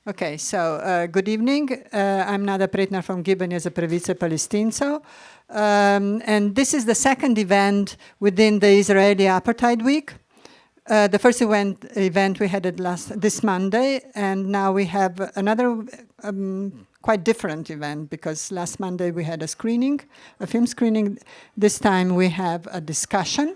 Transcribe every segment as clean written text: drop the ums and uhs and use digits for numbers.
Okay, so good evening. I'm Nada Pretnar from Gibanje za pravice Palestincev. And this is the second event within the Israeli Apartheid Week. The first event we had it this Monday, and now we have another quite different event, because last Monday we had a film screening. This time we have a discussion.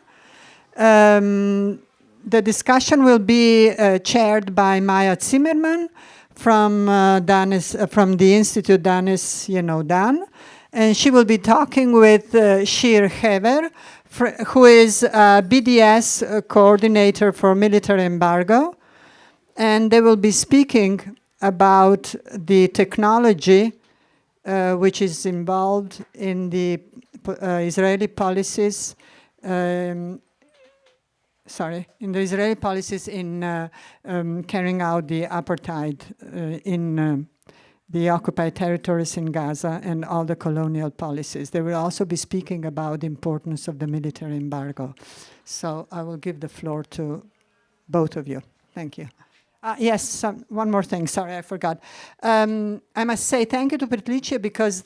The discussion will be chaired by Maja Cimerman from the Inštitut danes je nov dan, and she will be talking with Shir Herver, who is a BDS coordinator for military embargo, and they will be speaking about the technology which is involved in the Israeli policies. In the Israeli policies in carrying out the apartheid in the occupied territories in Gaza and all the colonial policies. They will also be speaking about the importance of the military embargo. So I will give the floor to both of you. Thank you. Yes, one more thing. Sorry, I forgot. I must say thank you to Politiki, because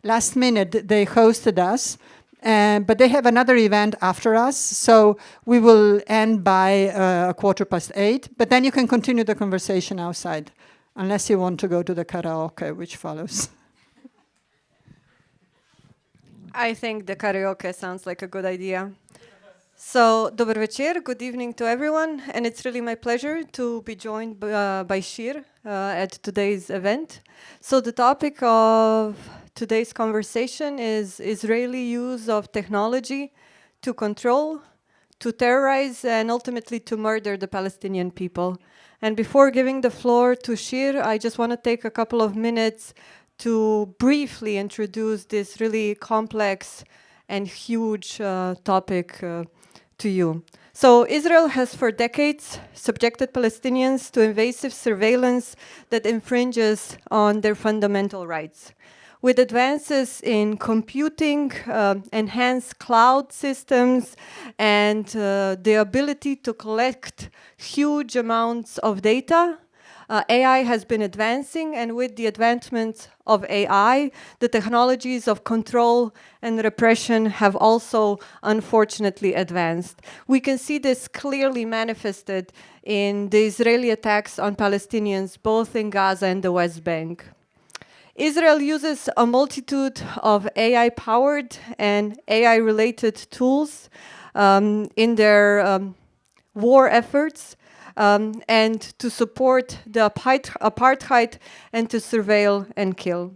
last minute they hosted us. But they have another event after us, so we will end by 8:15. But then you can continue the conversation outside, unless you want to go to the karaoke, which follows. I think the karaoke sounds like a good idea. So, dober večer, good evening to everyone, and it's really my pleasure to be joined by Shir at today's event. So the topic of today's conversation is Israeli use of technology to control, to terrorize, and ultimately to murder the Palestinian people. And before giving the floor to Shir, I just want to take a couple of minutes to briefly introduce this really complex and huge topic to you. So Israel has for decades subjected Palestinians to invasive surveillance that infringes on their fundamental rights. With advances in computing, enhanced cloud systems, and the ability to collect huge amounts of data, AI has been advancing, and with the advancement of AI, the technologies of control and repression have also unfortunately advanced. We can see this clearly manifested in the Israeli attacks on Palestinians, both in Gaza and the West Bank. Israel uses a multitude of AI-powered and AI-related tools in their war efforts and to support the apartheid and to surveil and kill.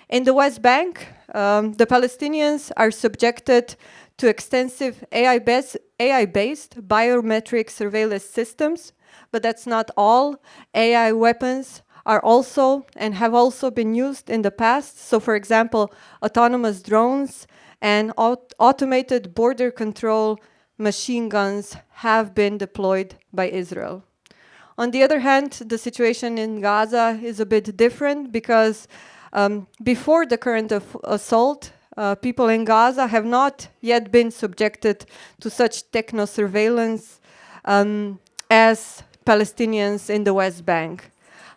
In the West Bank, the Palestinians are subjected to extensive AI-based biometric surveillance systems, but that's not all. AI weapons are also and have also been used in the past. So, for example, autonomous drones and automated border control machine guns have been deployed by Israel. On the other hand, the situation in Gaza is a bit different, because before the current assault, people in Gaza have not yet been subjected to such techno-surveillance as Palestinians in the West Bank.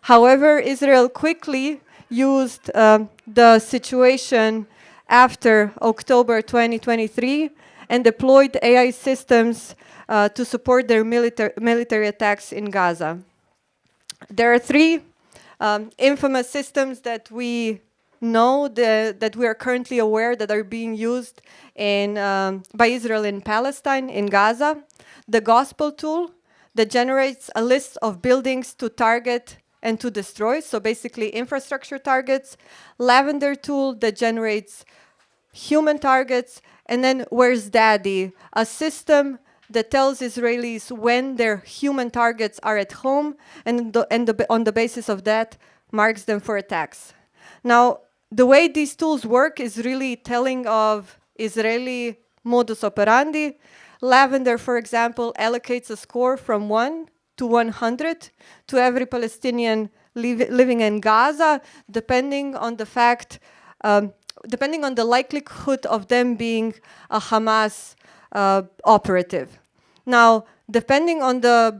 However, Israel quickly used the situation after October 2023 and deployed AI systems to support their military attacks in Gaza. There are three infamous systems that we know, that we are currently aware that are being used by Israel in Palestine, in Gaza. The Gospel tool that generates a list of buildings to target and to destroy, so basically infrastructure targets. Lavender tool that generates human targets. And then Where's Daddy, a system that tells Israelis when their human targets are at home, and on the basis of that marks them for attacks. Now, the way these tools work is really telling of Israeli modus operandi. Lavender, for example, allocates a score from 1 to 100 to every Palestinian living in Gaza, depending on the likelihood of them being a Hamas operative. Now, depending on the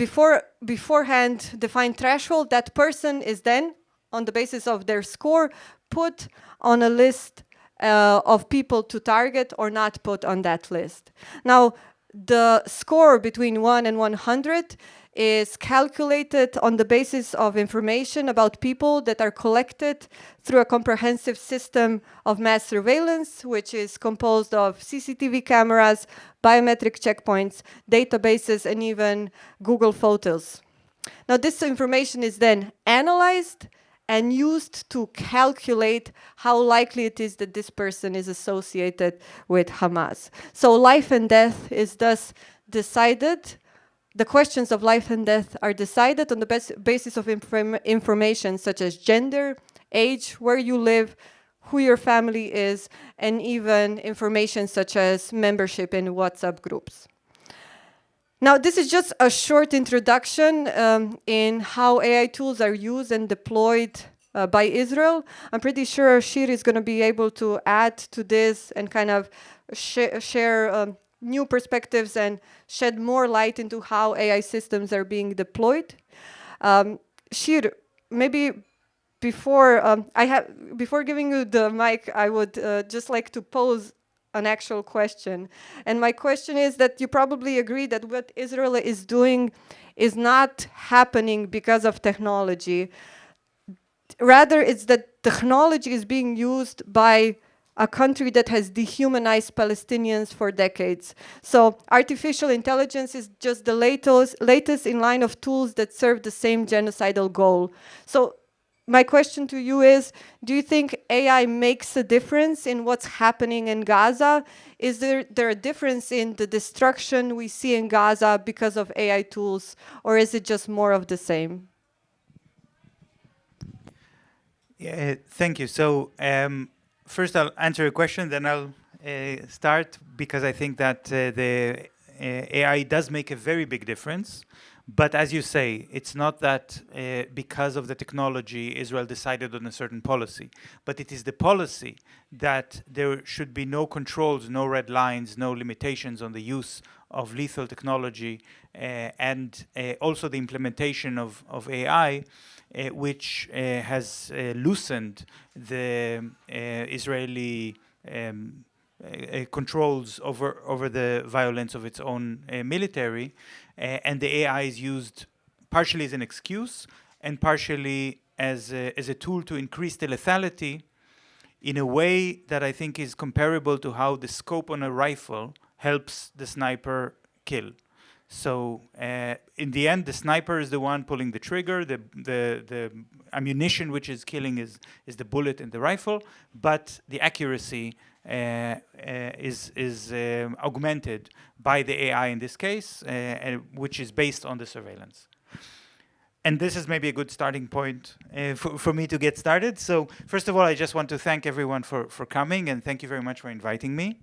beforehand defined threshold, that person is then, on the basis of their score, put on a list of people to target or not put on that list. Now, the score between 1 and 100 is calculated on the basis of information about people that are collected through a comprehensive system of mass surveillance, which is composed of CCTV cameras, biometric checkpoints, databases, and even Google Photos. Now, this information is then analyzed and used to calculate how likely it is that this person is associated with Hamas. So life and death is thus decided. The questions of life and death are decided on the basis of information such as gender, age, where you live, who your family is, and even information such as membership in WhatsApp groups. Now, this is just a short introduction in how AI tools are used and deployed by Israel. I'm pretty sure Shir is going to be able to add to this and kind of share new perspectives and shed more light into how AI systems are being deployed. Shir, maybe before giving you the mic, I would just like to pose an actual question. And my question is that you probably agree that what Israel is doing is not happening because of technology. Rather, it's that technology is being used by a country that has dehumanized Palestinians for decades. So artificial intelligence is just the latest in line of tools that serve the same genocidal goal. So my question to you is, do you think AI makes a difference in what's happening in Gaza? Is there a difference in the destruction we see in Gaza because of AI tools, or is it just more of the same? Yeah, thank you. So first I'll answer your question, then I'll start, because I think that the AI does make a very big difference. But as you say, it's not that because of the technology, Israel decided on a certain policy. But it is the policy that there should be no controls, no red lines, no limitations on the use of lethal technology, and also the implementation of AI, which has loosened the Israeli controls over the violence of its own military, and the AI is used partially as an excuse and partially as a tool to increase the lethality in a way that I think is comparable to how the scope on a rifle helps the sniper kill. So in the end, the sniper is the one pulling the trigger. The ammunition which is killing is the bullet in the rifle, but the accuracy is augmented by the AI in this case, which is based on the surveillance. And this is maybe a good starting point for me to get started. So first of all, I just want to thank everyone for coming, and thank you very much for inviting me.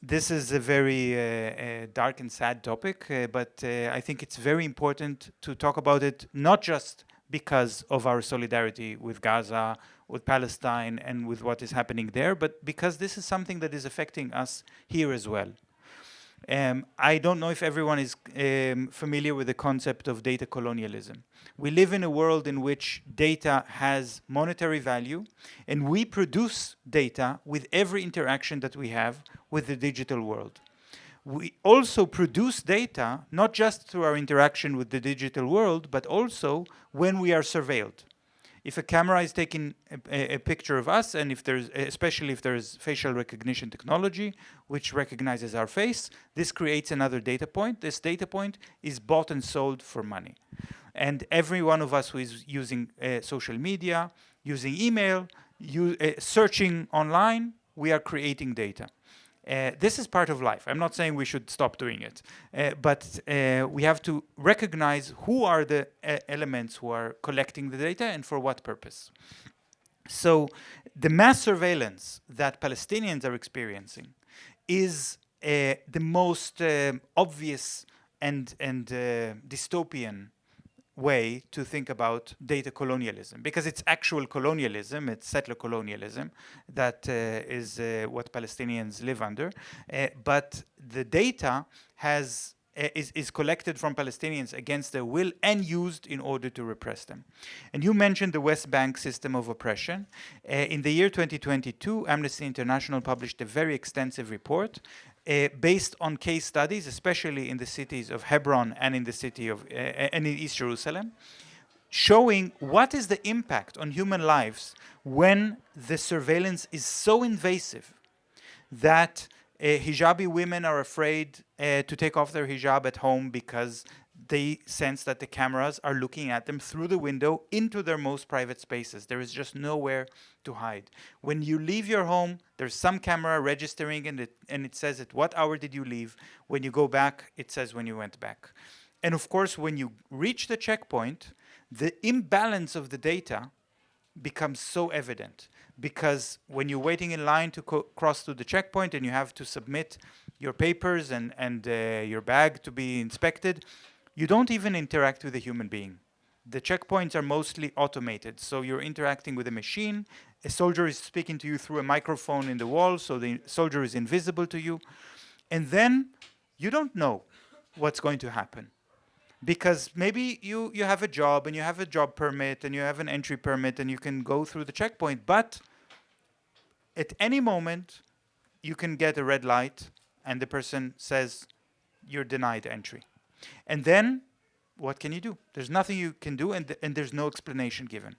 This is a very dark and sad topic, but I think it's very important to talk about it, not just because of our solidarity with Gaza, with Palestine, and with what is happening there, but because this is something that is affecting us here as well. I don't know if everyone is familiar with the concept of data colonialism. We live in a world in which data has monetary value, and we produce data with every interaction that we have with the digital world. We also produce data not just through our interaction with the digital world, but also when we are surveilled. If a camera is taking a picture of us, and especially if there's facial recognition technology, which recognizes our face, this creates another data point. This data point is bought and sold for money. And every one of us who is using social media, using email, searching online, we are creating data. This is part of life. I'm not saying we should stop doing it, but we have to recognize who are the elements who are collecting the data and for what purpose. So the mass surveillance that Palestinians are experiencing is the most obvious and dystopian way to think about data colonialism, because it's actual colonialism, it's settler colonialism that is what Palestinians live under, but the data has is collected from Palestinians against their will and used in order to repress them. And you mentioned the West Bank system of oppression. In the year 2022, Amnesty International published a very extensive report based on case studies, especially in the cities of Hebron and in the city of and in East Jerusalem, showing what is the impact on human lives when the surveillance is so invasive that hijabi women are afraid to take off their hijab at home because they sense that the cameras are looking at them through the window into their most private spaces. There is just nowhere to hide. When you leave your home, there's some camera registering and it says at what hour did you leave. When you go back, it says when you went back. And of course, when you reach the checkpoint, the imbalance of the data becomes so evident, because when you're waiting in line to cross through the checkpoint and you have to submit your papers and your bag to be inspected, you don't even interact with a human being. The checkpoints are mostly automated, so you're interacting with a machine. A soldier is speaking to you through a microphone in the wall, so the soldier is invisible to you. And then you don't know what's going to happen. Because maybe you have a job and you have a job permit and you have an entry permit and you can go through the checkpoint, but at any moment you can get a red light and the person says you're denied entry. And then what can you do? There's nothing you can do, and there's no explanation given.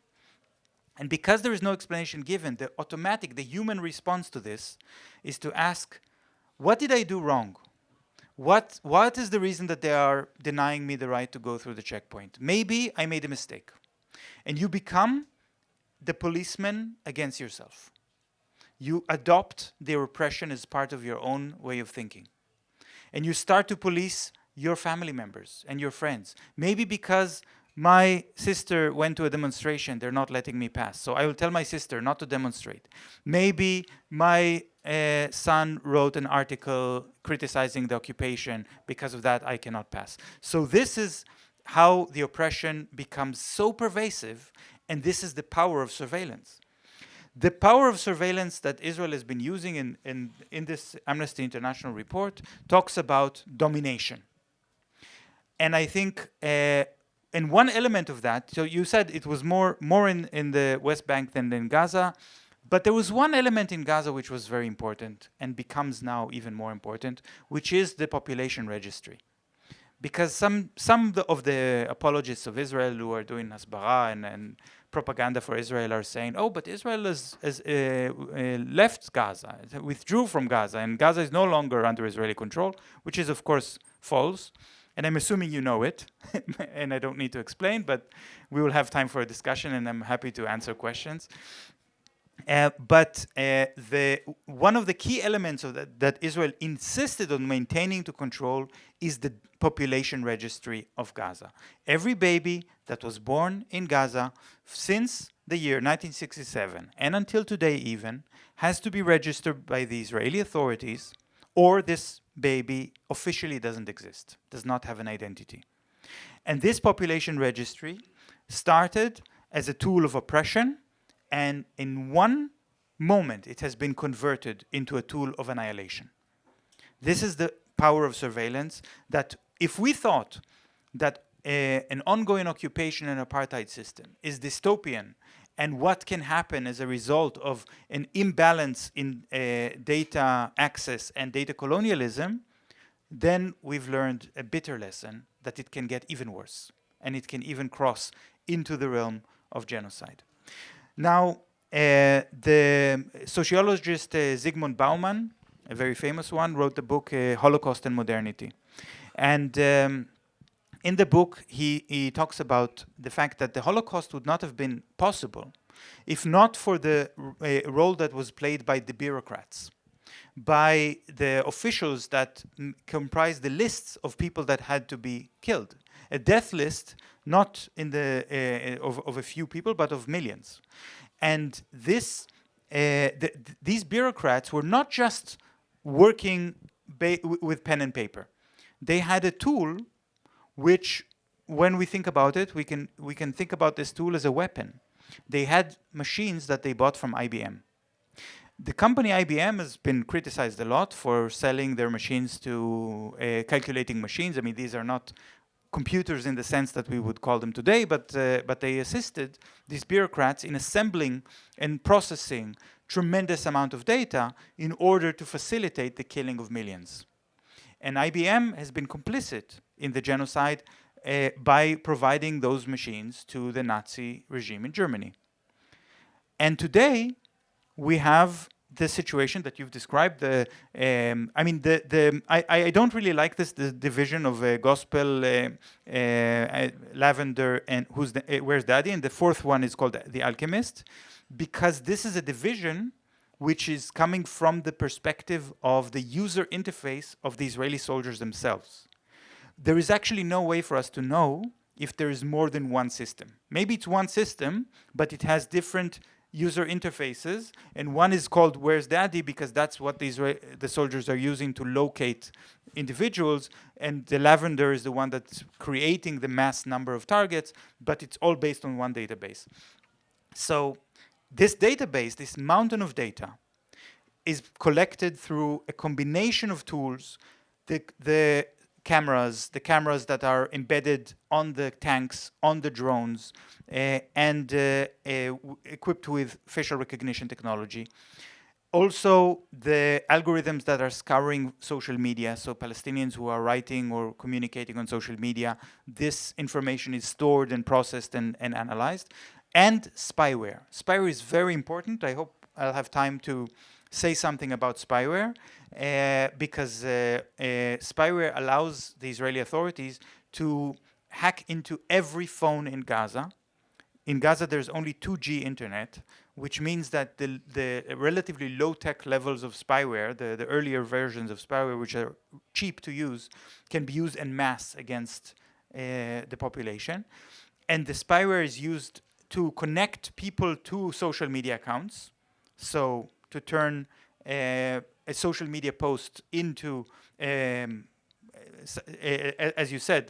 And because there is no explanation given, the human response to this is to ask, what did I do wrong? What is the reason that they are denying me the right to go through the checkpoint? Maybe I made a mistake. And you become the policeman against yourself. You adopt the repression as part of your own way of thinking. And you start to police your family members and your friends. Maybe because my sister went to a demonstration, they're not letting me pass. So I will tell my sister not to demonstrate. Maybe my son wrote an article criticizing the occupation. Because of that, I cannot pass. So this is how the oppression becomes so pervasive, and this is the power of surveillance. The power of surveillance that Israel has been using in this Amnesty International report talks about domination. And I think, and one element of that, so you said it was more in the West Bank than in Gaza, but there was one element in Gaza which was very important and becomes now even more important, which is the population registry. Because some of the apologists of Israel who are doing hasbara and propaganda for Israel are saying, oh, but Israel has left Gaza, withdrew from Gaza, and Gaza is no longer under Israeli control, which is, of course, false. And I'm assuming you know it, and I don't need to explain, but we will have time for a discussion, and I'm happy to answer questions. But one of the key elements of that Israel insisted on maintaining to control is the population registry of Gaza. Every baby that was born in Gaza since the year 1967 and until today even has to be registered by the Israeli authorities, or this baby officially doesn't exist, does not have an identity. And this population registry started as a tool of oppression, and in one moment it has been converted into a tool of annihilation. This is the power of surveillance, that if we thought that an ongoing occupation and apartheid system is dystopian, and what can happen as a result of an imbalance in data access and data colonialism, then we've learned a bitter lesson that it can get even worse, and it can even cross into the realm of genocide. Now, the sociologist Zygmunt Bauman, a very famous one, wrote the book Holocaust and Modernity. And in the book, he talks about the fact that the Holocaust would not have been possible if not for the role that was played by the bureaucrats, by the officials that comprise the lists of people that had to be killed. A death list, not in the of a few people, but of millions. And these bureaucrats were not just working with pen and paper. They had a tool which, when we think about it, we can think about this tool as a weapon. They had machines that they bought from IBM. The company IBM has been criticized a lot for selling their machines to calculating machines. I mean, these are not computers in the sense that we would call them today, but they assisted these bureaucrats in assembling and processing tremendous amount of data in order to facilitate the killing of millions. And IBM has been complicit in the genocide by providing those machines to the Nazi regime in Germany. And today, we have the situation that you've described. I don't really like this, the division of gospel, lavender, and where's Daddy? And the fourth one is called The Alchemist, because this is a division which is coming from the perspective of the user interface of the Israeli soldiers themselves. There is actually no way for us to know if there is more than one system. Maybe it's one system, but it has different user interfaces, and one is called Where's Daddy because that's what the soldiers are using to locate individuals, and the lavender is the one that's creating the mass number of targets, but it's all based on one database. So this database, this mountain of data, is collected through a combination of tools, the cameras that are embedded on the tanks, on the drones, and equipped with facial recognition technology. Also, the algorithms that are scouring social media, so Palestinians who are writing or communicating on social media, this information is stored and processed and analyzed. And spyware. Spyware is very important. I hope I'll have time to say something about spyware, because spyware allows the Israeli authorities to hack into every phone in Gaza. In Gaza, there's only 2G internet, which means that the relatively low-tech levels of spyware, the earlier versions of spyware, which are cheap to use, can be used en masse against the population. And the spyware is used to connect people to social media accounts. So to turn a social media post into, as you said,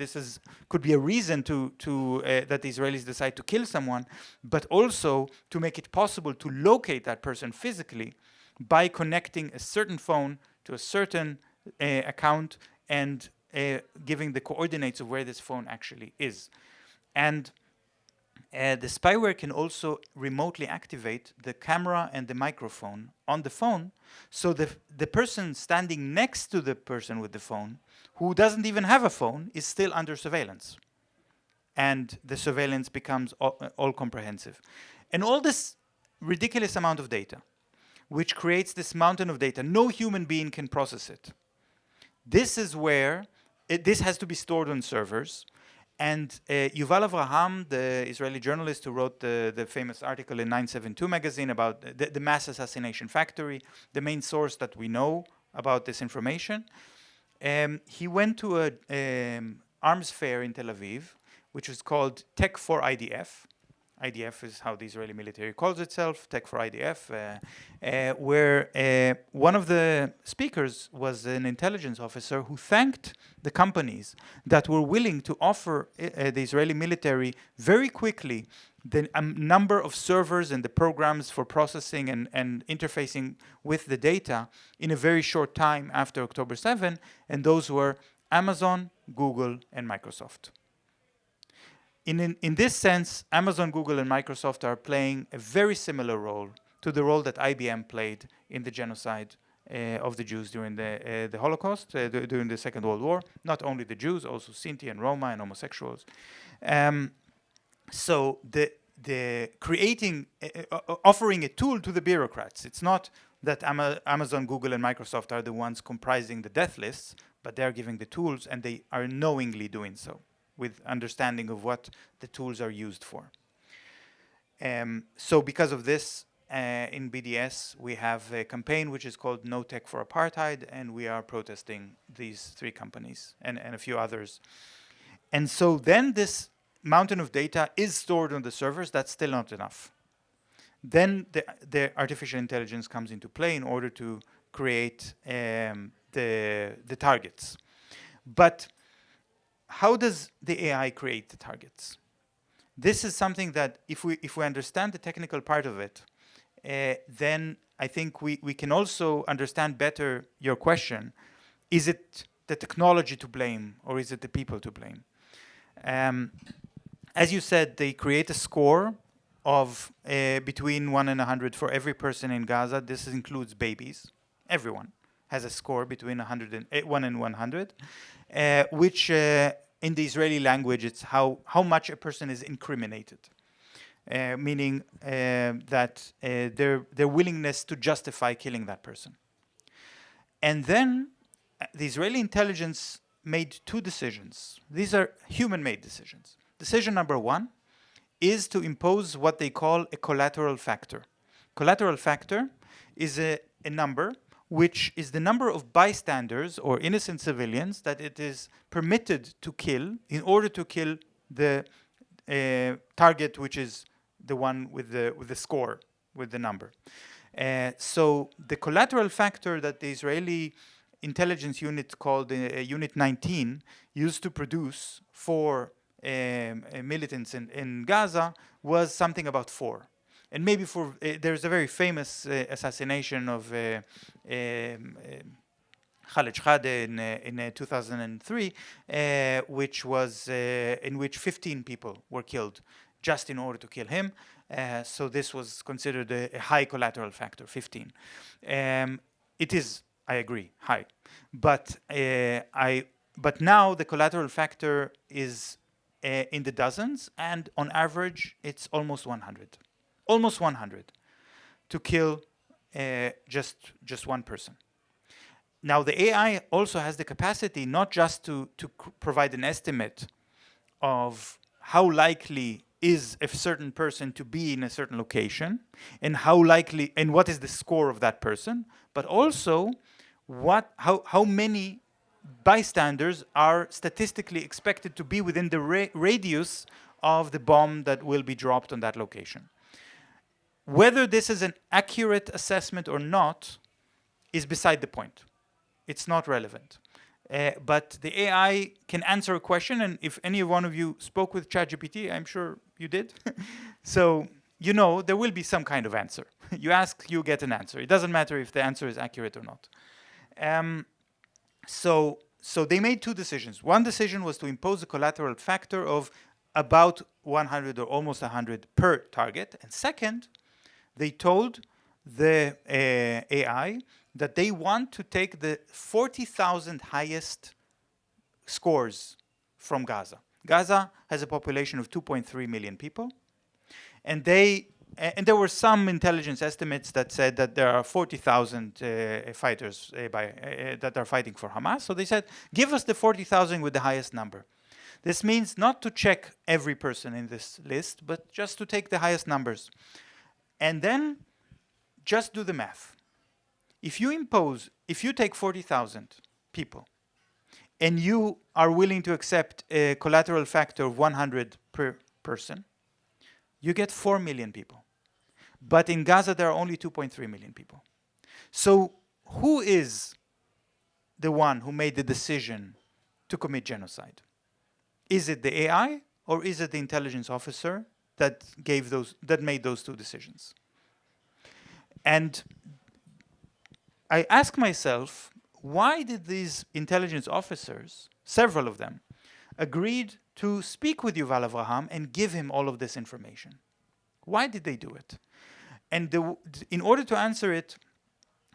could be a reason that the Israelis decide to kill someone, but also to make it possible to locate that person physically by connecting a certain phone to a certain account and giving the coordinates of where this phone actually is. And the spyware can also remotely activate the camera and the microphone on the phone, so the person standing next to the person with the phone, who doesn't even have a phone, is still under surveillance. And the surveillance becomes all comprehensive. And all this ridiculous amount of data, which creates this mountain of data, no human being can process it. This is where this has to be stored on servers. And Yuval Avraham, the Israeli journalist who wrote the famous article in 972 magazine about the mass assassination factory, the main source that we know about this information, he went to an arms fair in Tel Aviv, which was called Tech for IDF. IDF is how the Israeli military calls itself, Tech for IDF, where one of the speakers was an intelligence officer who thanked the companies that were willing to offer the Israeli military very quickly the number of servers and the programs for processing and interfacing with the data in a very short time after October 7, and those were Amazon, Google, and Microsoft. In this sense, Amazon, Google, and Microsoft are playing a very similar role to the role that IBM played in the genocide of the Jews during the Holocaust, during the Second World War. Not only the Jews, also Sinti and Roma and homosexuals. So the creating, offering a tool to the bureaucrats. It's not that Amazon, Google, and Microsoft are the ones comprising the death lists, but they're giving the tools, and they are knowingly doing so, with understanding of what the tools are used for. So because of this, in BDS, we have a campaign which is called No Tech for Apartheid, and we are protesting these 3 companies and a few others. And so then this mountain of data is stored on the servers. That's still not enough. Then the artificial intelligence comes into play in order to create the targets. But how does the AI create the targets? This is something that if we understand the technical part of it, then I think we can also understand better your question. Is it the technology to blame, or is it the people to blame? As you said, they create a score of between 1 and 100 for every person in Gaza. This includes babies. Everyone has a score between 1 and 100, which in the Israeli language, it's how much a person is incriminated. Meaning that their willingness to justify killing that person. And then the Israeli intelligence made two decisions. These are human-made decisions. Decision number one is to impose what they call a collateral factor. Collateral factor is a number which is the number of bystanders or innocent civilians that it is permitted to kill in order to kill the target, which is the one with the score, with the number. So the collateral factor that the Israeli intelligence unit called Unit 19 used to produce for militants in Gaza was something about 4. And maybe there's a very famous assassination of Khaled Shadeh in 2003, which was in which 15 people were killed just in order to kill him. So this was considered a high collateral factor, 15. It is, I agree, high. But now the collateral factor is in the dozens, and on average, it's almost 100. Almost 100 to kill just one person. Now, the AI also has the capacity not just to provide an estimate of how likely is a certain person to be in a certain location, and what is the score of that person, but also how many bystanders are statistically expected to be within the radius of the bomb that will be dropped on that location. Whether this is an accurate assessment or not is beside the point. It's not relevant. But the AI can answer a question, and if any one of you spoke with ChatGPT, I'm sure you did. So you know there will be some kind of answer. You ask, you get an answer. It doesn't matter if the answer is accurate or not. So they made two decisions. One decision was to impose a collateral factor of about 100 or almost 100 per target. And second, they told the AI that they want to take the 40,000 highest scores from Gaza. Gaza has a population of 2.3 million people. And there were some intelligence estimates that said that there are 40,000 fighters that are fighting for Hamas. So they said, give us the 40,000 with the highest number. This means not to check every person in this list, but just to take the highest numbers. And then just do the math. If you take 40,000 people, and you are willing to accept a collateral factor of 100 per person, you get 4 million people. But in Gaza, there are only 2.3 million people. So who is the one who made the decision to commit genocide? Is it the AI, or is it the intelligence officer that made those two decisions? And I ask myself, why did these intelligence officers, several of them, agreed to speak with Yuval Avraham and give him all of this information? Why did they do it? And in order to answer it,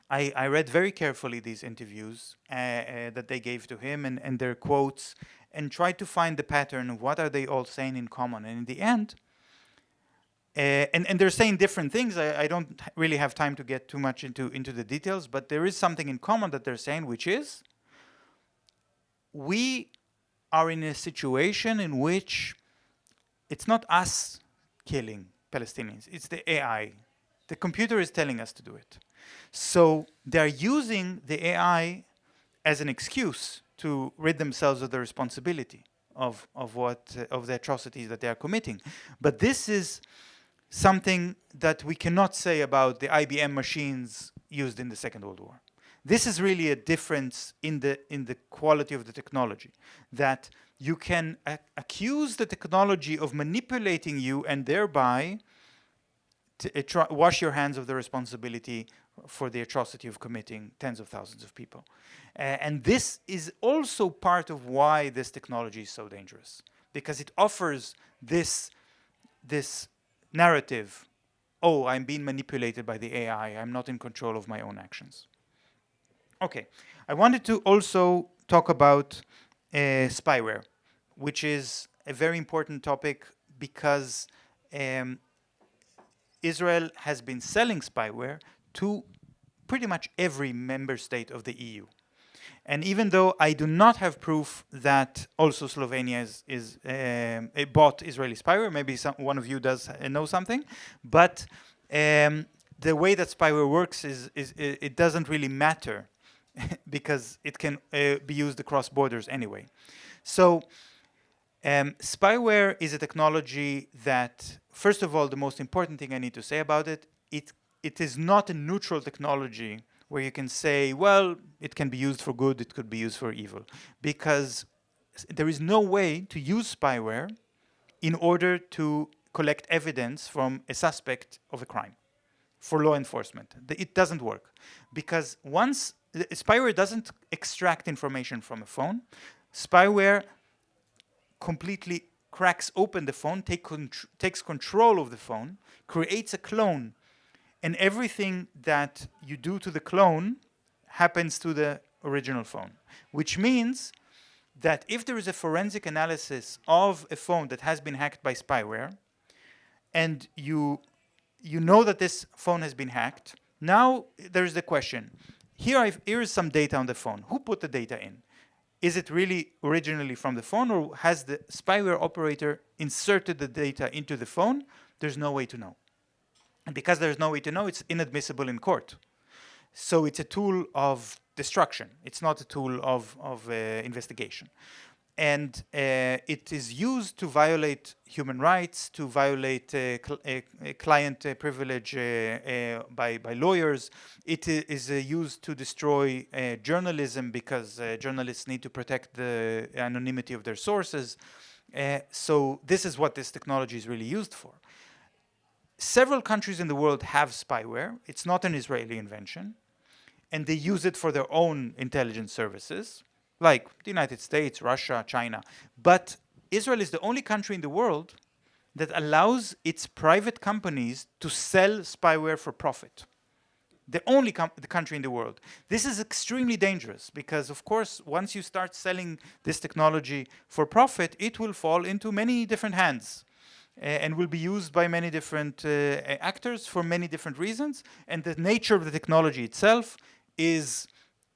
I read very carefully these interviews that they gave to him and their quotes, and tried to find the pattern of what are they all saying in common. And in the end, and they're saying different things. I don't really have time to get too much into the details, but there is something in common that they're saying, which is we are in a situation in which it's not us killing Palestinians, it's the AI. The computer is telling us to do it. So they're using the AI as an excuse to rid themselves of the responsibility of the atrocities that they are committing. But this is something that we cannot say about the IBM machines used in the Second World War. This is really a difference in the quality of the technology, that you can accuse the technology of manipulating you and thereby wash your hands of the responsibility for the atrocity of committing tens of thousands of people. And this is also part of why this technology is so dangerous, because it offers this narrative, oh, I'm being manipulated by the AI, I'm not in control of my own actions. Okay, I wanted to also talk about spyware, which is a very important topic because Israel has been selling spyware to pretty much every member state of the EU. And even though I do not have proof that also Slovenia bought Israeli spyware, maybe one of you does know something, but the way that spyware works is it doesn't really matter because it can be used across borders anyway. So spyware is a technology that, first of all, the most important thing I need to say about it, it is not a neutral technology where you can say, well, it can be used for good, it could be used for evil. Because there is no way to use spyware in order to collect evidence from a suspect of a crime for law enforcement. It doesn't work. Because once spyware doesn't extract information from a phone, spyware completely cracks open the phone, takes control of the phone, creates a clone, and everything that you do to the clone happens to the original phone. Which means that if there is a forensic analysis of a phone that has been hacked by spyware, and you know that this phone has been hacked, now there is the question. Here is some data on the phone. Who put the data in? Is it really originally from the phone, or has the spyware operator inserted the data into the phone? There's no way to know. And because there's no way to know, it's inadmissible in court. So it's a tool of destruction. It's not a tool of investigation. And it is used to violate human rights, to violate client privilege by lawyers. It is used to destroy journalism because journalists need to protect the anonymity of their sources. So this is what this technology is really used for. Several countries in the world have spyware. It's not an Israeli invention. And they use it for their own intelligence services, like the United States, Russia, China. But Israel is the only country in the world that allows its private companies to sell spyware for profit. The only country in the world. This is extremely dangerous because, of course, once you start selling this technology for profit, it will fall into many different hands and will be used by many different actors for many different reasons. And the nature of the technology itself is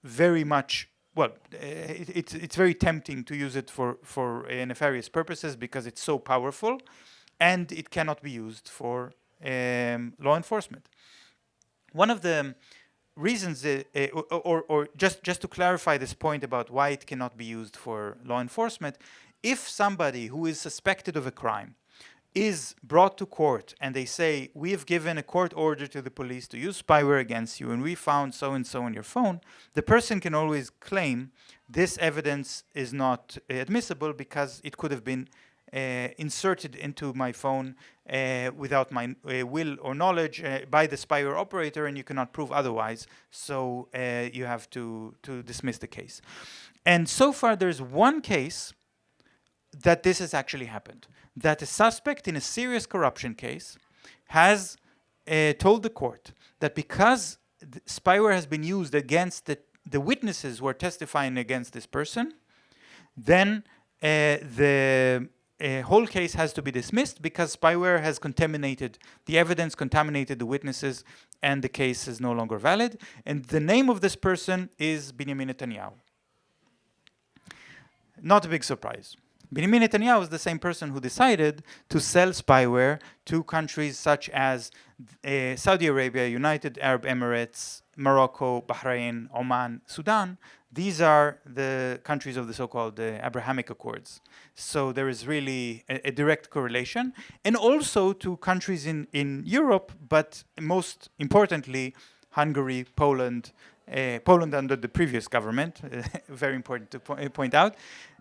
very much, well, it's very tempting to use it for nefarious purposes because it's so powerful, and it cannot be used for law enforcement. One of the reasons, or just to clarify this point about why it cannot be used for law enforcement, if somebody who is suspected of a crime is brought to court and they say, we have given a court order to the police to use spyware against you and we found so-and-so on your phone, the person can always claim this evidence is not admissible because it could have been inserted into my phone without my will or knowledge by the spyware operator, and you cannot prove otherwise, so you have to dismiss the case. And so far there's one case that this has actually happened, that a suspect in a serious corruption case has told the court that because spyware has been used against the witnesses who are testifying against this person, then the whole case has to be dismissed because spyware has contaminated the evidence, contaminated the witnesses, and the case is no longer valid. And the name of this person is Benjamin Netanyahu. Not a big surprise. Benjamin Netanyahu is the same person who decided to sell spyware to countries such as Saudi Arabia, United Arab Emirates, Morocco, Bahrain, Oman, Sudan. These are the countries of the so-called Abrahamic Accords. So there is really a direct correlation. And also to countries in Europe, but most importantly, Hungary, Poland, Poland under the previous government, very important to point out,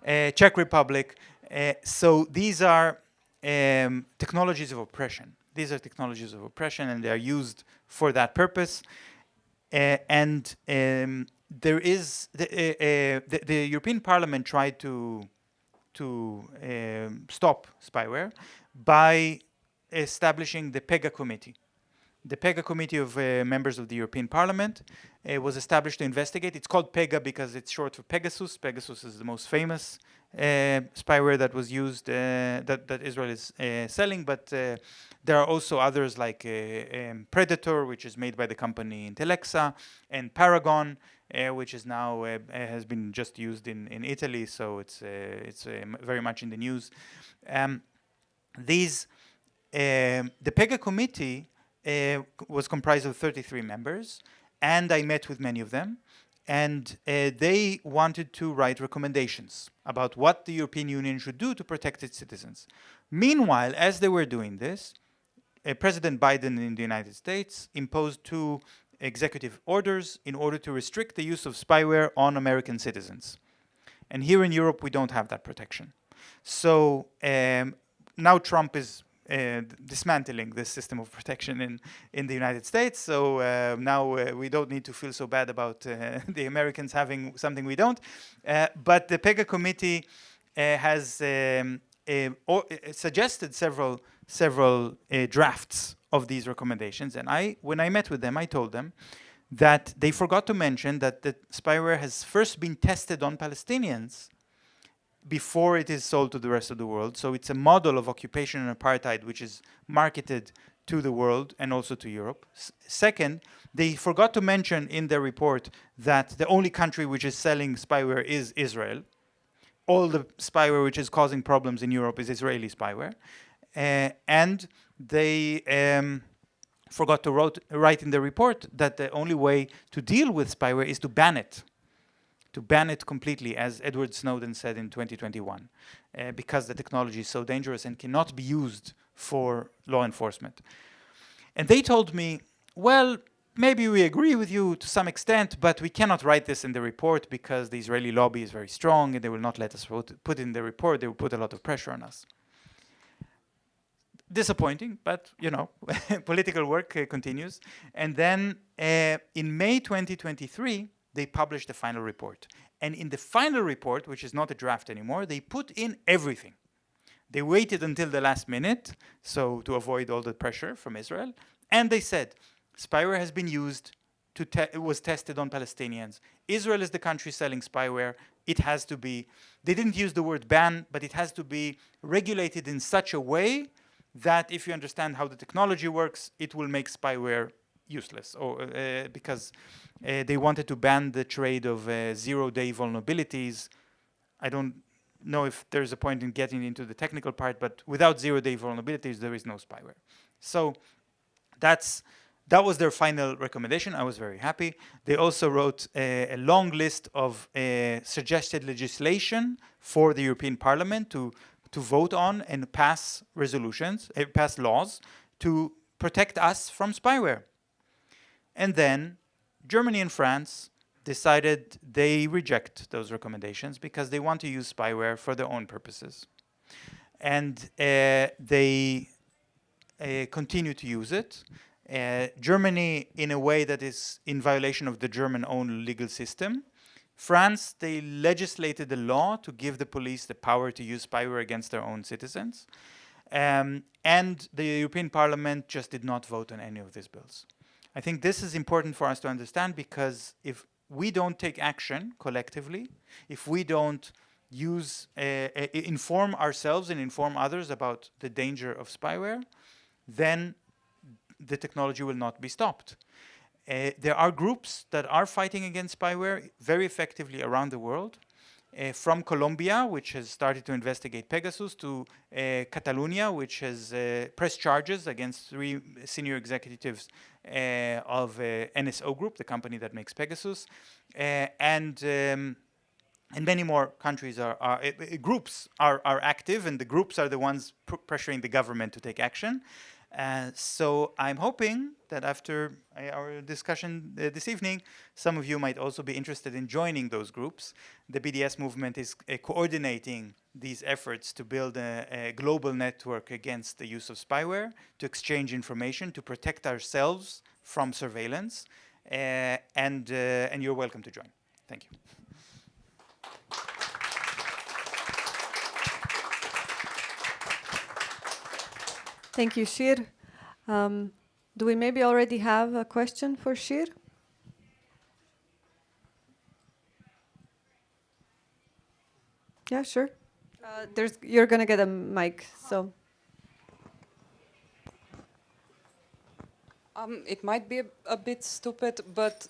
Czech Republic. So these are technologies of oppression. These are technologies of oppression, and they are used for that purpose. And there is the European Parliament tried to stop spyware by establishing the PEGA committee. The PEGA committee of members of the European Parliament was established to investigate. It's called PEGA because it's short for Pegasus. Pegasus is the most famous spyware that was used, that Israel is selling, but there are also others like Predator, which is made by the company Intellexa, and Paragon, which is now has been just used in Italy, so it's very much in the news. The PEGA committee was comprised of 33 members, and I met with many of them, and they wanted to write recommendations about what the European Union should do to protect its citizens. Meanwhile, as they were doing this, President Biden in the United States imposed 2 executive orders in order to restrict the use of spyware on American citizens. And here in Europe, we don't have that protection. So now Trump is dismantling this system of protection in the United States. So now we don't need to feel so bad about the Americans having something we don't. But the PEGA committee has suggested several drafts of these recommendations. And when I met with them, I told them that they forgot to mention that the spyware has first been tested on Palestinians before it is sold to the rest of the world. So it's a model of occupation and apartheid which is marketed to the world and also to Europe. Second, they forgot to mention in their report that the only country which is selling spyware is Israel. All the spyware which is causing problems in Europe is Israeli spyware. And they forgot to write in the report that the only way to deal with spyware is to ban it completely, as Edward Snowden said in 2021, because the technology is so dangerous and cannot be used for law enforcement. And they told me, well, maybe we agree with you to some extent, but we cannot write this in the report because the Israeli lobby is very strong and they will not let us put it in the report. They will put a lot of pressure on us. Disappointing, but political work continues. And then in May 2023, they published the final report. And in the final report, which is not a draft anymore, they put in everything. They waited until the last minute, so to avoid all the pressure from Israel. And they said, spyware has been used, it was tested on Palestinians. Israel is the country selling spyware. It has to be, they didn't use the word ban, but it has to be regulated in such a way that if you understand how the technology works, it will make spyware useless, because they wanted to ban the trade of zero-day vulnerabilities. I don't know if there's a point in getting into the technical part, but without zero-day vulnerabilities, there is no spyware. So that was their final recommendation. I was very happy. They also wrote a long list of suggested legislation for the European Parliament to vote on and pass resolutions, pass laws to protect us from spyware. And then Germany and France decided they reject those recommendations because they want to use spyware for their own purposes. And they continue to use it. Germany in a way that is in violation of the German own legal system. France, they legislated a law to give the police the power to use spyware against their own citizens. And the European Parliament just did not vote on any of these bills. I think this is important for us to understand, because if we don't take action collectively, if we don't inform ourselves and inform others about the danger of spyware, then the technology will not be stopped. There are groups that are fighting against spyware very effectively around the world, from Colombia, which has started to investigate Pegasus, to Catalonia, which has pressed charges against 3 senior executives of NSO Group, the company that makes Pegasus, and many more countries groups are active, and the groups are the ones pressuring the government to take action. So I'm hoping that after our discussion this evening, some of you might also be interested in joining those groups. The BDS movement is coordinating these efforts to build a global network against the use of spyware, to exchange information, to protect ourselves from surveillance. and you're welcome to join. Thank you. Thank you, Shir. Do we maybe already have a question for Shir? Yeah, sure. You're going to get a mic, so. It might be a bit stupid, but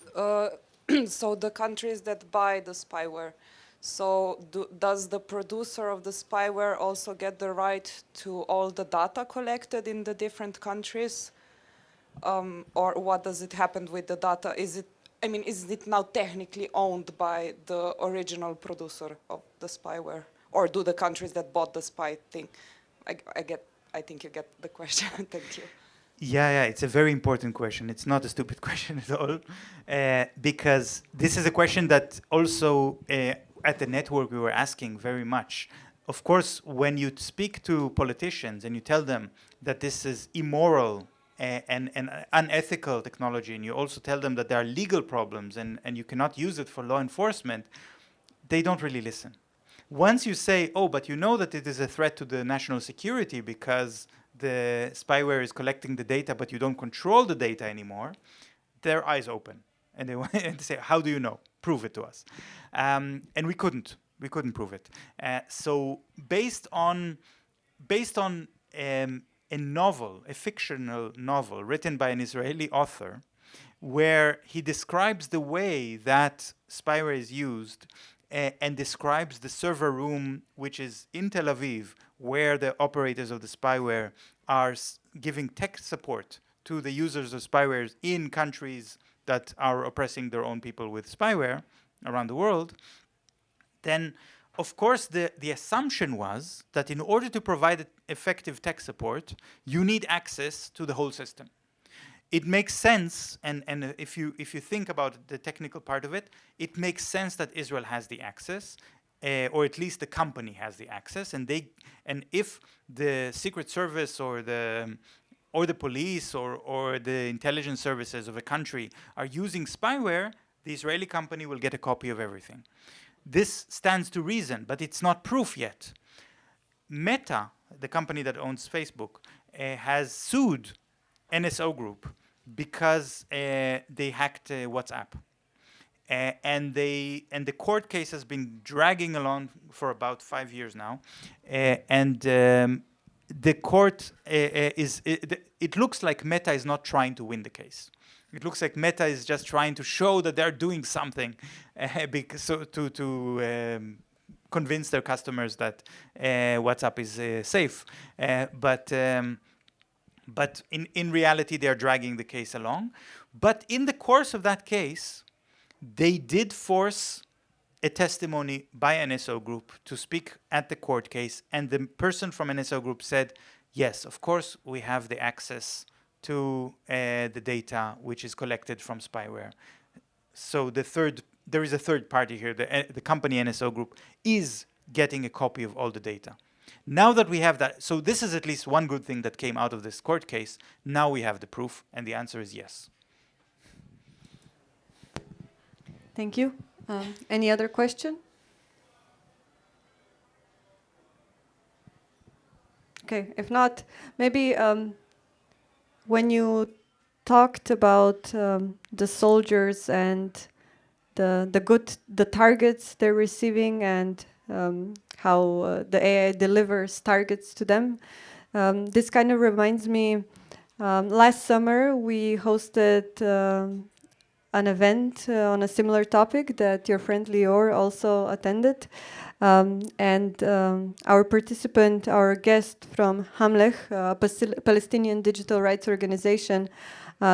so the countries that buy the spyware, so does the producer of the spyware also get the right to all the data collected in the different countries? Or what does it happen with the data? Is it now technically owned by the original producer of the spyware? Or do the countries that bought the spy thing? I think you get the question. Thank you. Yeah, it's a very important question. It's not a stupid question at all, because this is a question that also at the network we were asking very much. Of course, when you speak to politicians and you tell them that this is immoral and unethical technology, and you also tell them that there are legal problems and you cannot use it for law enforcement, they don't really listen. Once you say, oh, but you know that it is a threat to the national security because the spyware is collecting the data, but you don't control the data anymore, their eyes open. And they say, how do you know? Prove it to us. And we couldn't prove it. So based on a novel, a fictional novel written by an Israeli author, where he describes the way that spyware is used and describes the server room, which is in Tel Aviv, where the operators of the spyware are giving tech support to the users of spyware in countries that are oppressing their own people with spyware around the world, then of course the assumption was that in order to provide effective tech support, you need access to the whole system. It makes sense, and if you think about the technical part of it, it makes sense that Israel has the access, or at least the company has the access, and if the Secret Service or the police or the intelligence services of a country are using spyware, the Israeli company will get a copy of everything. This stands to reason, but it's not proof yet. Meta, the company that owns Facebook, has sued NSO Group because they hacked WhatsApp. And the court case has been dragging along for about 5 years now. The court it looks like Meta is not trying to win the case. It looks like Meta is just trying to show that they're doing something to convince their customers that WhatsApp is safe. But in reality, they're dragging the case along. But in the course of that case, they did force a testimony by NSO Group to speak at the court case. And the person from NSO Group said, yes, of course, we have the access to the data which is collected from spyware. So there is a third party here. The company NSO Group is getting a copy of all the data. Now that we have that, so this is at least one good thing that came out of this court case. Now we have the proof, and the answer is yes. Thank you. Any other question? Okay, if not, maybe when you talked about the soldiers and the targets they're receiving and how the AI delivers targets to them, this kind of reminds me. Last summer we hosted an event on a similar topic that your friend Lior also attended. And our participant, our guest from Hamlech, a Palestinian digital rights organization,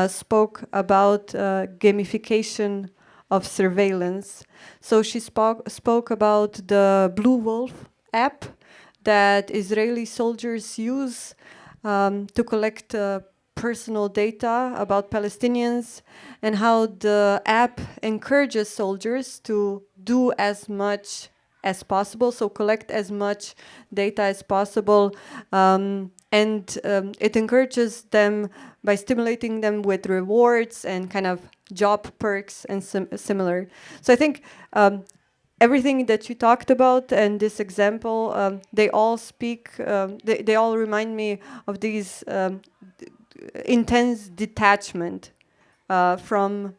spoke about gamification of surveillance. So she spoke about the Blue Wolf app that Israeli soldiers use to collect personal data about Palestinians, and how the app encourages soldiers to do as much as possible, so collect as much data as possible, and it encourages them by stimulating them with rewards and kind of job perks and similar. So I think everything that you talked about and this example, they all speak, they all remind me of these intense detachment from.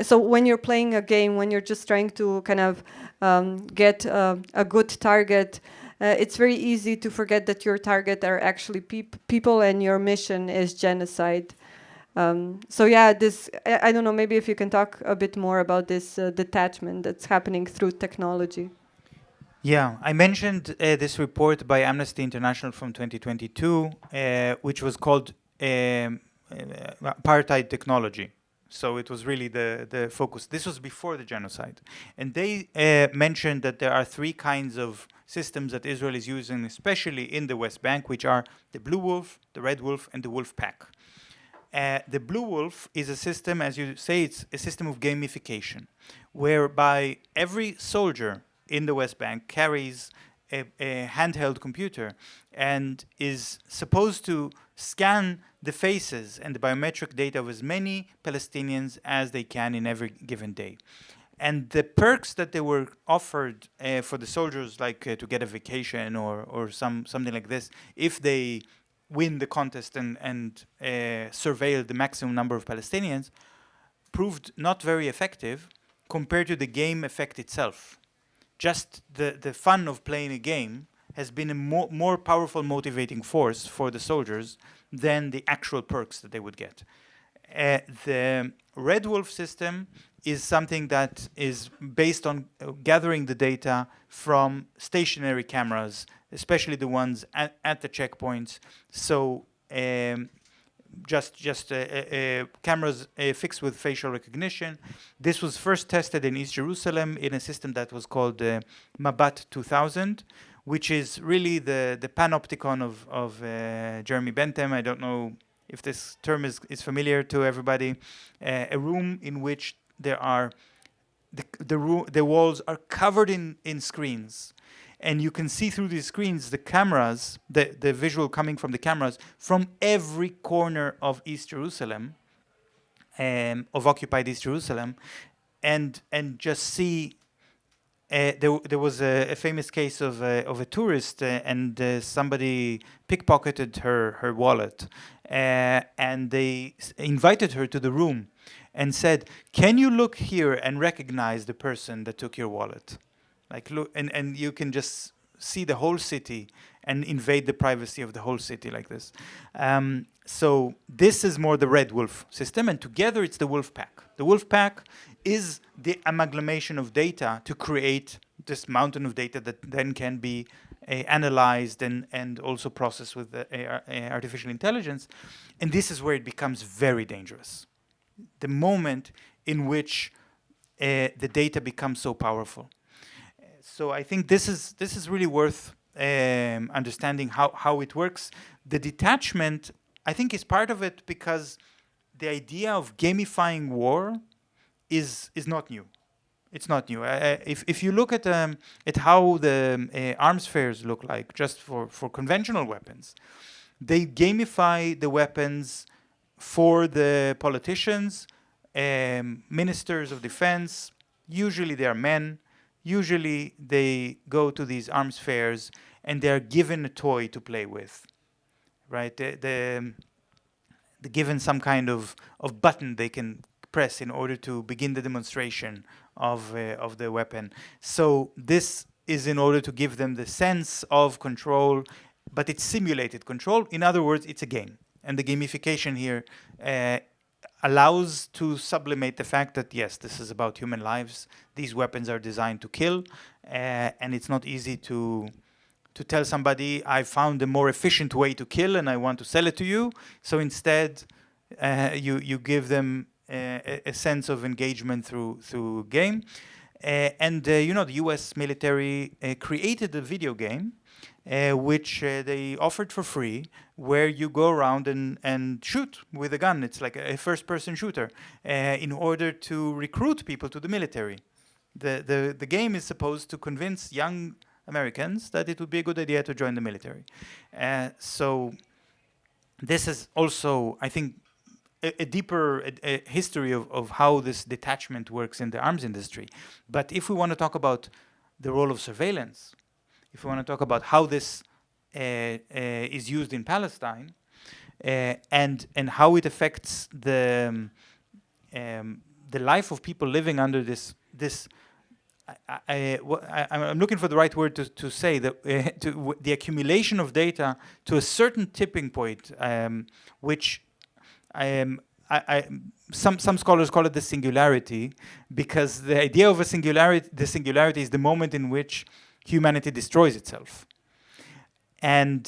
So when you're playing a game, when you're just trying to kind of get a good target, it's very easy to forget that your target are actually people and your mission is genocide. So yeah, I don't know, maybe if you can talk a bit more about this detachment that's happening through technology. Yeah, I mentioned this report by Amnesty International from 2022, which was called Apartheid Technology. So it was really the focus. This was before the genocide. And they mentioned that there are three kinds of systems that Israel is using, especially in the West Bank, which are the blue wolf, the red wolf, and the wolf pack. The blue wolf is a system, as you say, it's a system of gamification, whereby every soldier in the West Bank carries a handheld computer and is supposed to scan the faces and the biometric data of as many Palestinians as they can in every given day. And the perks that they were offered for the soldiers, like to get a vacation or something like this, if they win the contest and surveil the maximum number of Palestinians, proved not very effective compared to the game effect itself. Just the fun of playing a game has been a more powerful motivating force for the soldiers than the actual perks that they would get. The Red Wolf system is something that is based on gathering the data from stationary cameras, especially the ones at the checkpoints. So just cameras fixed with facial recognition. This was first tested in East Jerusalem in a system that was called Mabat 2000, which is really the panopticon of Jeremy Bentham. I don't know if this term is familiar to everybody. A room in which there are the walls are covered in screens. And you can see through these screens the cameras, the visual coming from the cameras from every corner of East Jerusalem, of occupied East Jerusalem, and just see. There was a famous case of a tourist, and somebody pickpocketed her wallet, and they invited her to the room, and said, "Can you look here and recognize the person that took your wallet?" Like look, and you can just see the whole city and invade the privacy of the whole city like this. So this is more the Red Wolf system, and together it's the Wolf Pack. The Wolf Pack is the amalgamation of data to create this mountain of data that then can be analyzed and also processed with artificial intelligence. And this is where it becomes very dangerous. The moment in which the data becomes so powerful. So I think this is really worth understanding how it works. The detachment, I think, is part of it because the idea of gamifying war is not new. It's not new. If you look at how the arms fairs look like, just for conventional weapons, they gamify the weapons for the politicians, ministers of defense. Usually they are men. Usually they go to these arms fairs and they are given a toy to play with, right? They're given some kind of button they can press in order to begin the demonstration of the weapon. So this is in order to give them the sense of control, but it's simulated control. In other words, it's a game. And the gamification here allows to sublimate the fact that, yes, this is about human lives. These weapons are designed to kill, and it's not easy to tell somebody, I found a more efficient way to kill and I want to sell it to you. So instead, you give them a sense of engagement through game. The US military created a video game which they offered for free, where you go around and shoot with a gun. It's like a first-person shooter in order to recruit people to the military. The game is supposed to convince young Americans that it would be a good idea to join the military. So this is also, I think, a deeper history of how this detachment works in the arms industry. But if we want to talk about the role of surveillance, if we want to talk about how this is used in Palestine, and how it affects the life of people living under this I'm looking for the right word to say that the accumulation of data to a certain tipping point, which some scholars call it the singularity, because the idea of the singularity is the moment in which humanity destroys itself. And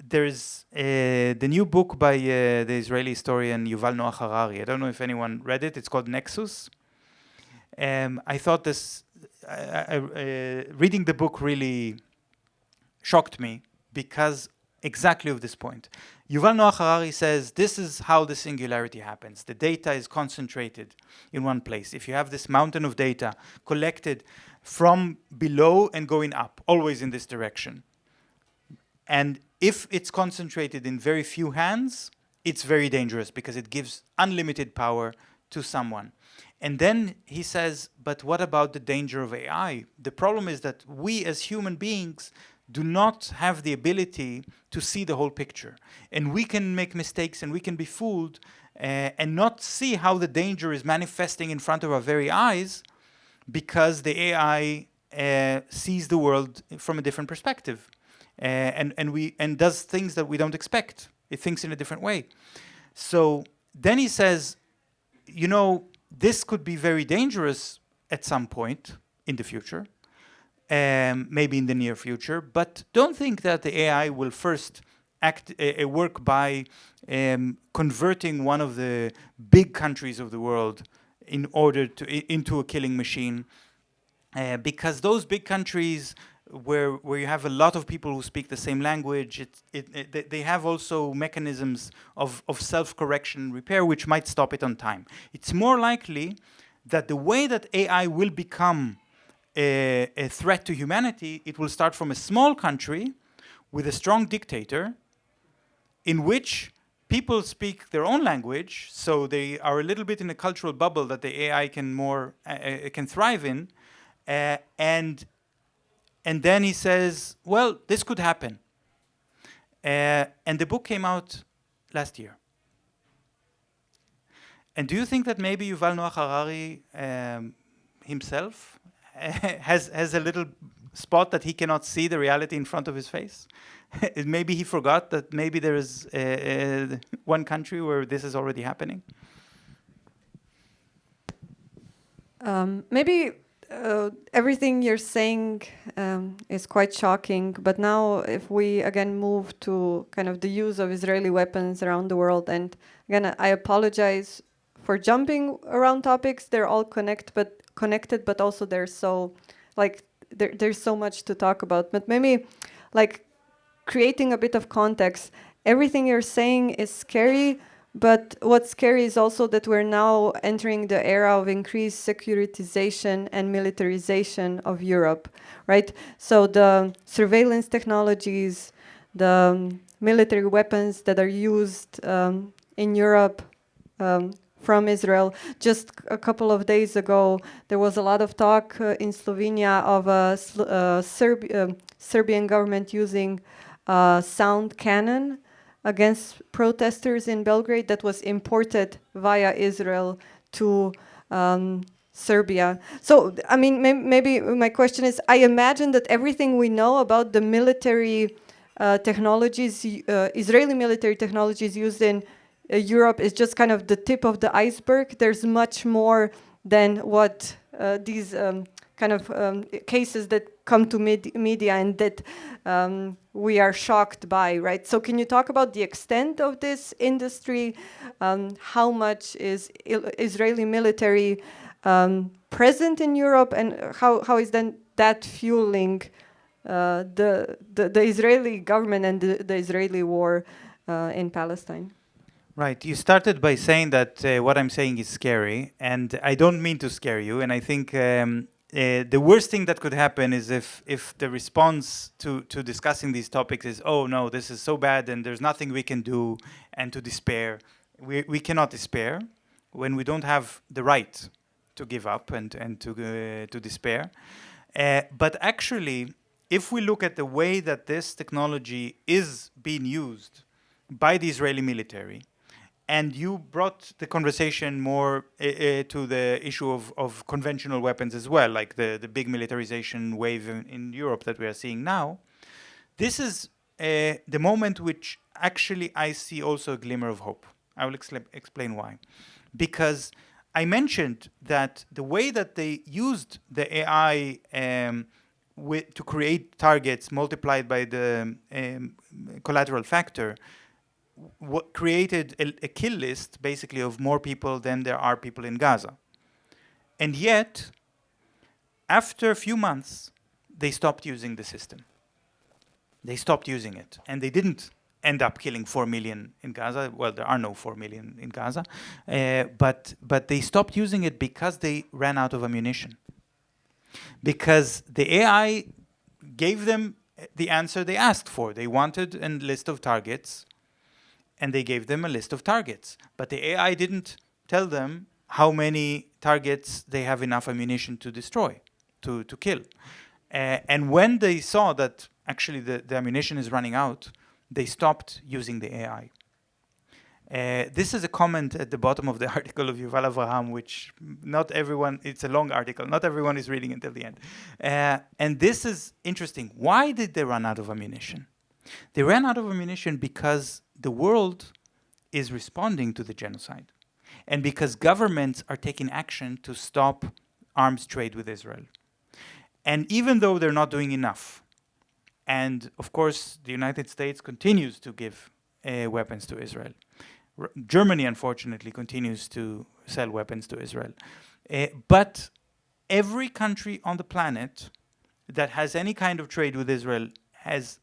there's the new book by the Israeli historian Yuval Noah Harari. I don't know if anyone read it. It's called Nexus. I thought reading the book really shocked me because exactly of this point. Yuval Noah Harari says this is how the singularity happens. The data is concentrated in one place. If you have this mountain of data collected from below and going up, always in this direction, and if it's concentrated in very few hands, it's very dangerous because it gives unlimited power to someone. And then he says, but what about the danger of AI? The problem is that we as human beings do not have the ability to see the whole picture. And we can make mistakes and we can be fooled and not see how the danger is manifesting in front of our very eyes because the AI sees the world from a different perspective and does things that we don't expect. It thinks in a different way. So then he says, you know, this could be very dangerous at some point in the future, maybe in the near future, but don't think that the AI will first work by converting one of the big countries of the world in order into a killing machine, because those big countries where you have a lot of people who speak the same language, they have also mechanisms of self-correction repair which might stop it on time. It's more likely that the way that AI will become a threat to humanity, it will start from a small country with a strong dictator in which people speak their own language, so they are a little bit in a cultural bubble that the AI can thrive in, and then he says, well, this could happen. And the book came out last year. And do you think that maybe Yuval Noah Harari himself has a little spot that he cannot see the reality in front of his face? Maybe he forgot that maybe there is one country where this is already happening? Maybe everything you're saying is quite shocking, but now if we again move to kind of the use of Israeli weapons around the world, and again I apologize for jumping around topics, they're all connected, but also they're so there's so much to talk about. But maybe like creating a bit of context, everything you're saying is scary. But what's scary is also that we're now entering the era of increased securitization and militarization of Europe, right? So the surveillance technologies, the military weapons that are used in Europe from Israel. Just a couple of days ago, there was a lot of talk in Slovenia of a Serbian government using sound cannon against protesters in Belgrade that was imported via Israel to Serbia. So, I mean, maybe my question is, I imagine that everything we know about the military technologies, Israeli military technologies used in Europe is just kind of the tip of the iceberg. There's much more than what these kind of cases that come to media and that we are shocked by, right? So can you talk about the extent of this industry? How much is Israeli military present in Europe, and how is then that fueling the Israeli government and the Israeli war in Palestine? Right. You started by saying that what I'm saying is scary, and I don't mean to scare you. And I think the worst thing that could happen is if the response to discussing these topics is, oh no, this is so bad and there's nothing we can do, and to despair. we cannot despair when we don't have the right to give up and to despair. But actually, if we look at the way that this technology is being used by the Israeli military, and you brought the conversation more to the issue of conventional weapons as well, like the big militarization wave in Europe that we are seeing now, this is the moment which actually I see also a glimmer of hope. I will explain why. Because I mentioned that the way that they used the AI to create targets multiplied by the collateral factor created a kill list, basically, of more people than there are people in Gaza. And yet, after a few months, they stopped using the system. They stopped using it. And they didn't end up killing 4 million in Gaza. Well, there are no 4 million in Gaza. But they stopped using it because they ran out of ammunition. Because the AI gave them the answer they asked for. They wanted a list of targets, and they gave them a list of targets. But the AI didn't tell them how many targets they have enough ammunition to destroy, to kill. And when they saw that actually the ammunition is running out, they stopped using the AI. This is a comment at the bottom of the article of Yuval Avraham, which not everyone, it's a long article, not everyone is reading until the end. And this is interesting. Why did they run out of ammunition? They ran out of ammunition because the world is responding to the genocide, and because governments are taking action to stop arms trade with Israel. And even though they're not doing enough, and of course the United States continues to give weapons to Israel. Germany, unfortunately, continues to sell weapons to Israel. But every country on the planet that has any kind of trade with Israel has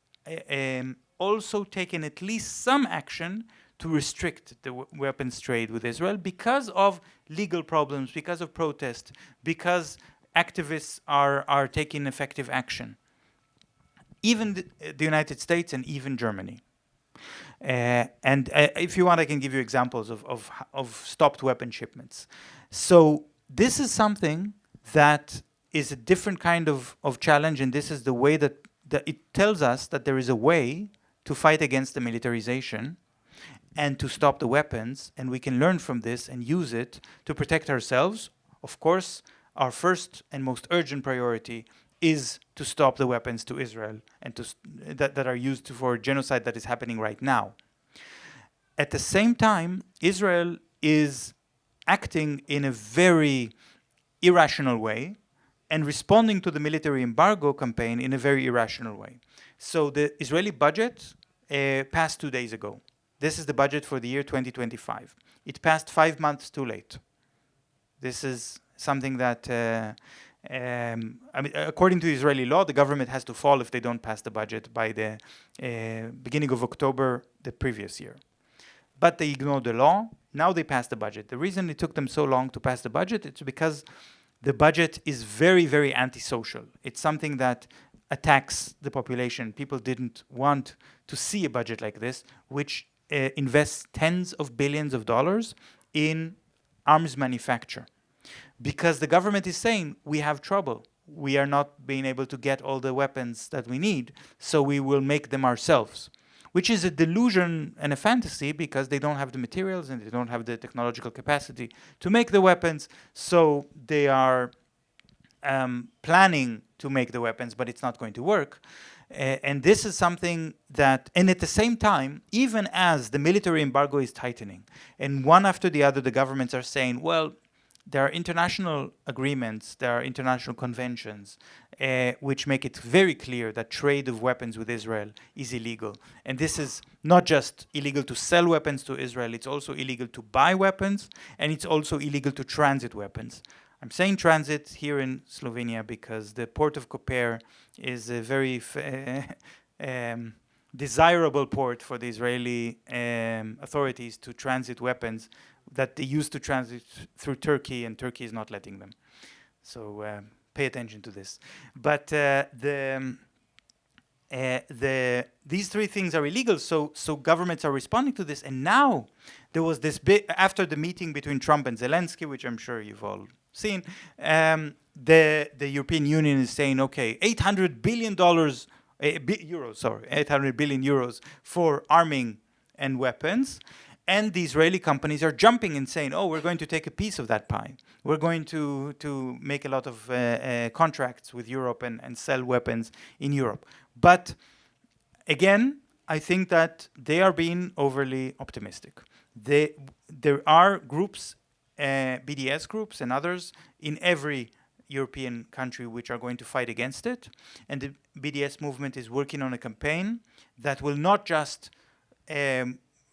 also taken at least some action to restrict the weapons trade with Israel because of legal problems, because of protest, because activists are taking effective action. Even the United States and even Germany. And if you want, I can give you examples of stopped weapon shipments. So this is something that is a different kind of challenge, and this is the way that it tells us that there is a way to fight against the militarization and to stop the weapons, and we can learn from this and use it to protect ourselves. Of course, our first and most urgent priority is to stop the weapons to Israel and that are used for genocide that is happening right now. At the same time, Israel is acting in a very irrational way and responding to the military embargo campaign in a very irrational way. So the Israeli budget passed 2 days ago. This is the budget for the year 2025. It passed 5 months too late. This is something that I mean, according to Israeli law, the government has to fall if they don't pass the budget by the beginning of October the previous year. But they ignored the law. Now they passed the budget. The reason it took them so long to pass the budget is because the budget is very, very antisocial. It's something that attacks the population. People didn't want to see a budget like this, which invests tens of billions of dollars in arms manufacture. Because the government is saying, we have trouble. We are not being able to get all the weapons that we need, so we will make them ourselves. Which is a delusion and a fantasy because they don't have the materials and they don't have the technological capacity to make the weapons, so they are planning to make the weapons, but it's not going to work. And this is something that, and at the same time, even as the military embargo is tightening, and one after the other, the governments are saying, well, there are international agreements, there are international conventions, which make it very clear that trade of weapons with Israel is illegal. And this is not just illegal to sell weapons to Israel, it's also illegal to buy weapons, and it's also illegal to transit weapons. I'm saying transit here in Slovenia because the port of Koper is a very desirable port for the Israeli authorities to transit weapons that they used to transit through Turkey, and Turkey is not letting them. So pay attention to this. But the these three things are illegal, so governments are responding to this. And now there was this big, after the meeting between Trump and Zelensky, which I'm sure you've all seen, the European Union is saying, okay, $800 billion, euros, sorry, 800 billion euros for arming and weapons. And the Israeli companies are jumping and saying, oh, we're going to take a piece of that pie. We're going to make a lot of contracts with Europe and sell weapons in Europe. But again, I think that they are being overly optimistic. There are groups, BDS groups and others, in every European country which are going to fight against it. And the BDS movement is working on a campaign that will not just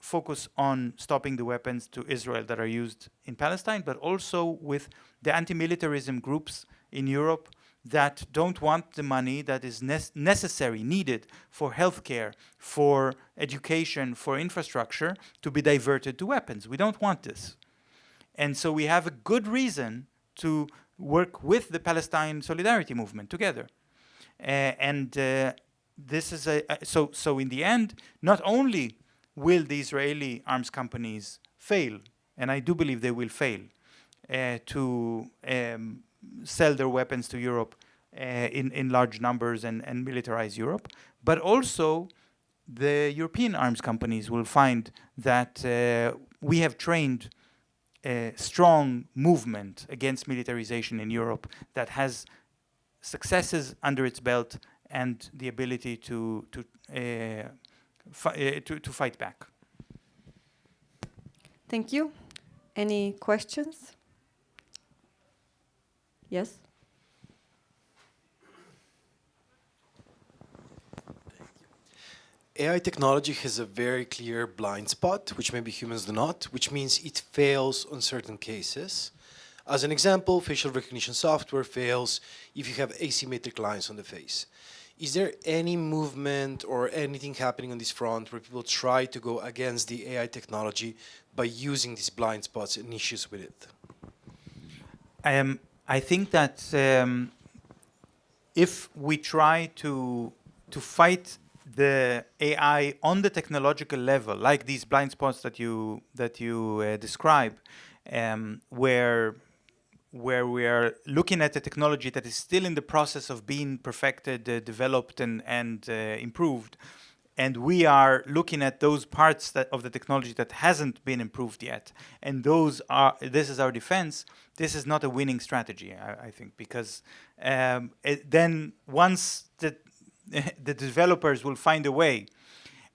focus on stopping the weapons to Israel that are used in Palestine, but also with the anti-militarism groups in Europe that don't want the money that is necessary, needed for healthcare, for education, for infrastructure to be diverted to weapons. We don't want this. And so we have a good reason to work with the Palestine Solidarity Movement together. This is so in the end, not only will the Israeli arms companies fail, and I do believe they will fail, to sell their weapons to Europe in large numbers and militarize Europe, but also the European arms companies will find that we have trained a strong movement against militarization in Europe that has successes under its belt and the ability to fight back. Thank you. Any questions? Yes? AI technology has a very clear blind spot, which maybe humans do not, which means it fails on certain cases. As an example, facial recognition software fails if you have asymmetric lines on the face. Is there any movement or anything happening on this front where people try to go against the AI technology by using these blind spots and issues with it? I think that if we try to fight the AI on the technological level, like these blind spots that you describe, where we are looking at a technology that is still in the process of being perfected, developed, and improved, and we are looking at those parts of the technology that hasn't been improved yet, and this is our defense. This is not a winning strategy, I think, because then once the developers will find a way,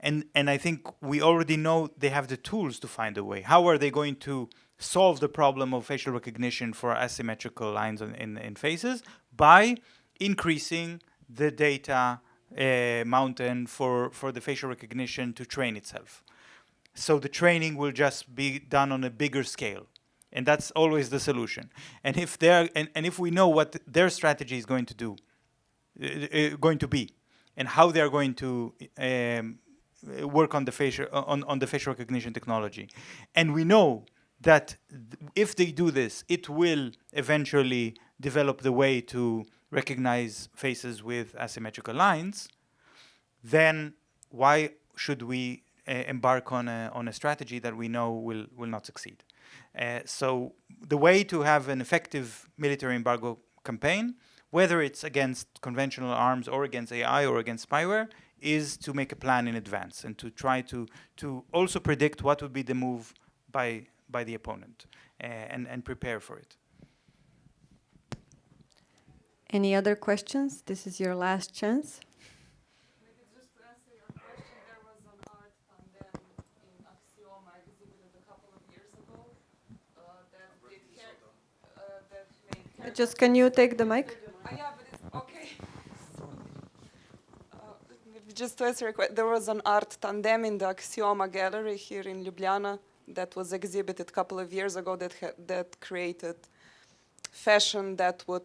and I think we already know they have the tools to find a way. How are they going to solve the problem of facial recognition for asymmetrical lines in faces? By increasing the data mountain for the facial recognition to train itself. So the training will just be done on a bigger scale. And that's always the solution. And if we know what their strategy is going to be, and how they are going to work on the facial recognition technology, and we know that if they do this, it will eventually develop the way to recognize faces with asymmetrical lines, then why should we embark on a strategy that we know will not succeed? So the way to have an effective military embargo campaign, whether it's against conventional arms or against AI or against spyware, is to make a plan in advance and to try to also predict what would be the move by the opponent and prepare for it. Any other questions? This is your last chance. Maybe just to answer your question, there was an art tandem in Axioma exhibited a couple of years ago that made... Just can you take the mic? Yeah, but it's okay. Just to answer your question, there was an art tandem in the Axioma gallery here in Ljubljana that was exhibited a couple of years ago that created fashion that would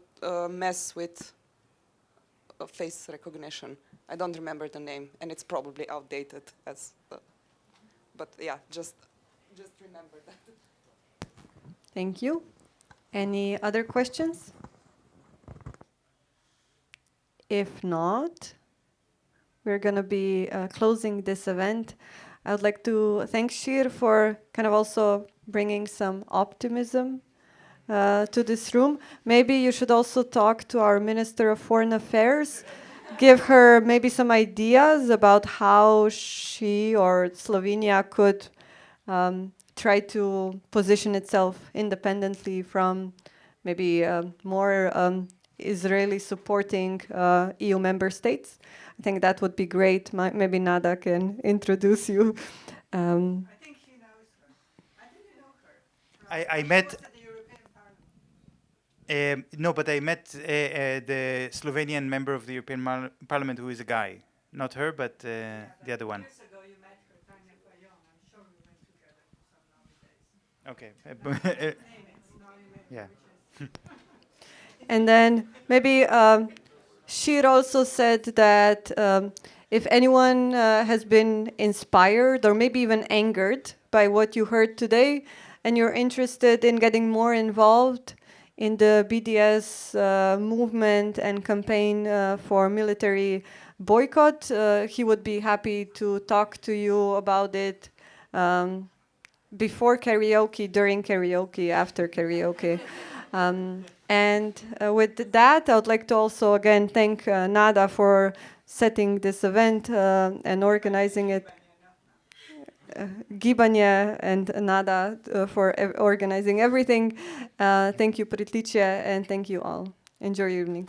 mess with face recognition. I don't remember the name, and it's probably outdated. But yeah, just remember that. Thank you. Any other questions? If not, we're going to be closing this event. I would like to thank Shir for kind of also bringing some optimism to this room. Maybe you should also talk to our Minister of Foreign Affairs, give her maybe some ideas about how she or Slovenia could try to position itself independently from maybe more Israeli supporting EU member states. I think that would be great. Maybe Nada can introduce you. I think he knows her. I think you know her. I met. At the European Parliament. No, but I met the Slovenian member of the European Parliament who is a guy. Not her, but the other one. Years ago you met her, Tanya Fayon. I'm sure we went together to some lovely days. Okay. Yeah. And then maybe Shir also said that if anyone has been inspired or maybe even angered by what you heard today, and you're interested in getting more involved in the BDS movement and campaign for military boycott, he would be happy to talk to you about it before karaoke, during karaoke, after karaoke. And with that, I would like to also again thank Nada for setting this event and organizing it. Gibanje and Nada for organizing everything. Thank you, Pritliče, and thank you all. Enjoy your evening.